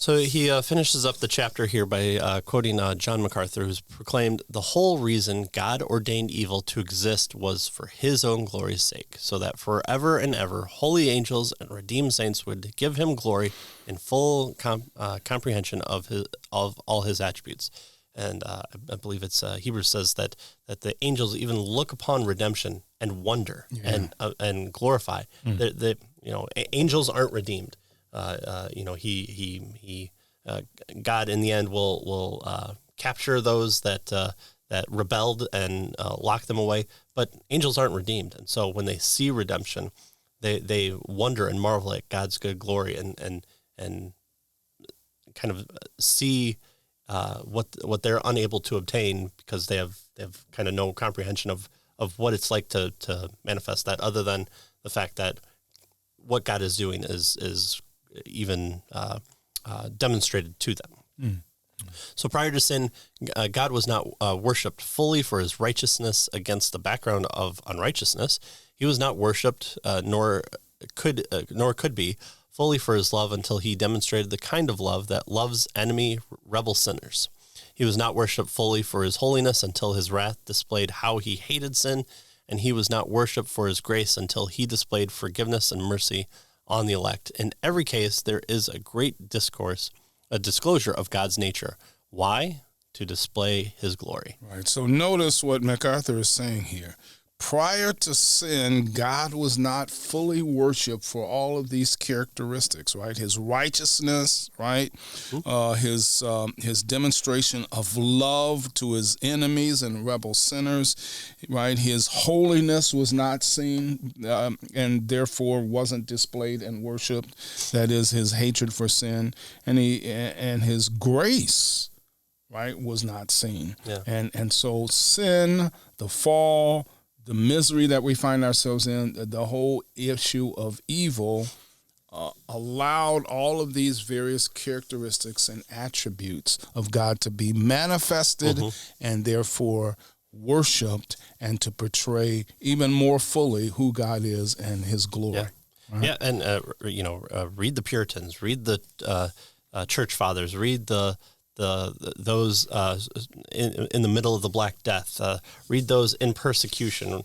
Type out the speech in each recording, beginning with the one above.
So he finishes up the chapter here by quoting John MacArthur, who's proclaimed, "The whole reason God ordained evil to exist was for his own glory's sake, so that forever and ever holy angels and redeemed saints would give him glory in full comprehension of all his attributes." And I believe it's Hebrews says that the angels even look upon redemption and wonder and glorify. Angels aren't redeemed. God in the end will capture those that rebelled and lock them away. But angels aren't redeemed, and so when they see redemption, they wonder and marvel at God's good glory and kind of see what they're unable to obtain because they have kind of no comprehension of what it's like to manifest that, other than the fact that what God is doing is even demonstrated to them. Mm. So prior to sin, God was not worshipped fully for his righteousness against the background of unrighteousness. He was not worshipped, nor could be fully for his love until he demonstrated the kind of love that loves enemy, rebel sinners. He was not worshipped fully for his holiness until his wrath displayed how he hated sin, and he was not worshipped for his grace until he displayed forgiveness and mercy on the elect. In every case, there is a great disclosure of God's nature. Why? To display his glory. Right. So notice what MacArthur is saying here. Prior to sin, God was not fully worshipped for all of these characteristics, right? His righteousness, right? His demonstration of love to his enemies and rebel sinners, right? His holiness was not seen and therefore wasn't displayed and worshipped. That is his hatred for sin, and his grace, right, was not seen. Yeah. And so sin, the fall, the misery that we find ourselves in, the whole issue of evil, allowed all of these various characteristics and attributes of God to be manifested and therefore worshipped, and to portray even more fully who God is and his glory. Yeah, right? Yeah, and read the Puritans, read the Church Fathers, read those in the middle of the Black Death. Read those in persecution.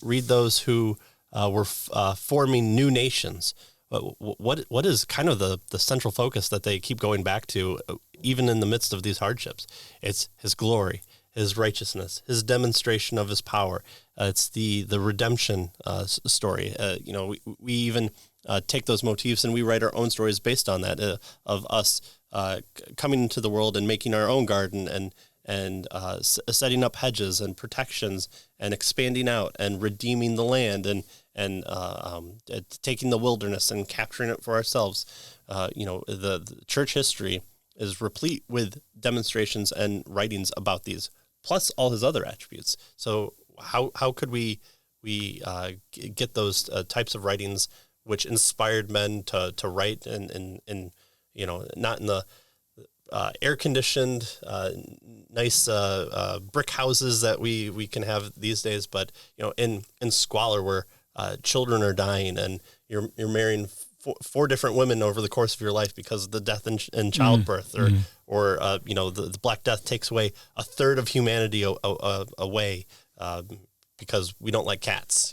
Read those who were forming new nations. What is kind of the central focus that they keep going back to, even in the midst of these hardships? It's his glory, his righteousness, his demonstration of his power. It's the redemption story. We even take those motifs and we write our own stories based on that, of us coming into the world and making our own garden and setting up hedges and protections and expanding out and redeeming the land and taking the wilderness and capturing it for ourselves. The church history is replete with demonstrations and writings about these, plus all his other attributes. So how could we get those types of writings which inspired men to write in not in the air-conditioned, nice brick houses that we can have these days, but in squalor where children are dying and you're marrying four different women over the course of your life because of the death in childbirth, or the Black Death takes away a third of humanity away because we don't like cats.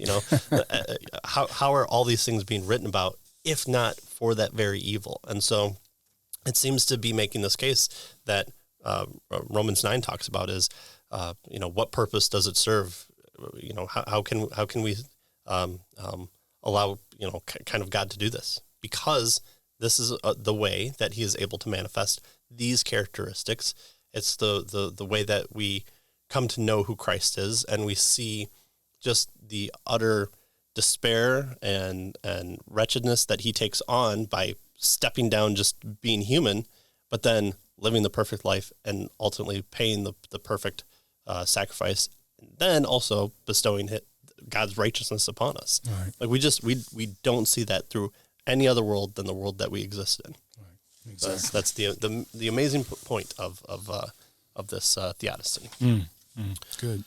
How are all these things being written about if not for that very evil? And so it seems to be making this case that Romans 9 talks about is, what purpose does it serve? How can we allow kind of God to do this? Because this is the way that he is able to manifest these characteristics. It's the way that we come to know who Christ is, and we see just the utter despair and wretchedness that he takes on by stepping down, just being human, but then living the perfect life and ultimately paying the perfect sacrifice, and then also bestowing God's righteousness upon us. Right. Like we don't see that through any other world than the world that we exist in. Right. Exactly. So that's the amazing point of this theodicy. Good.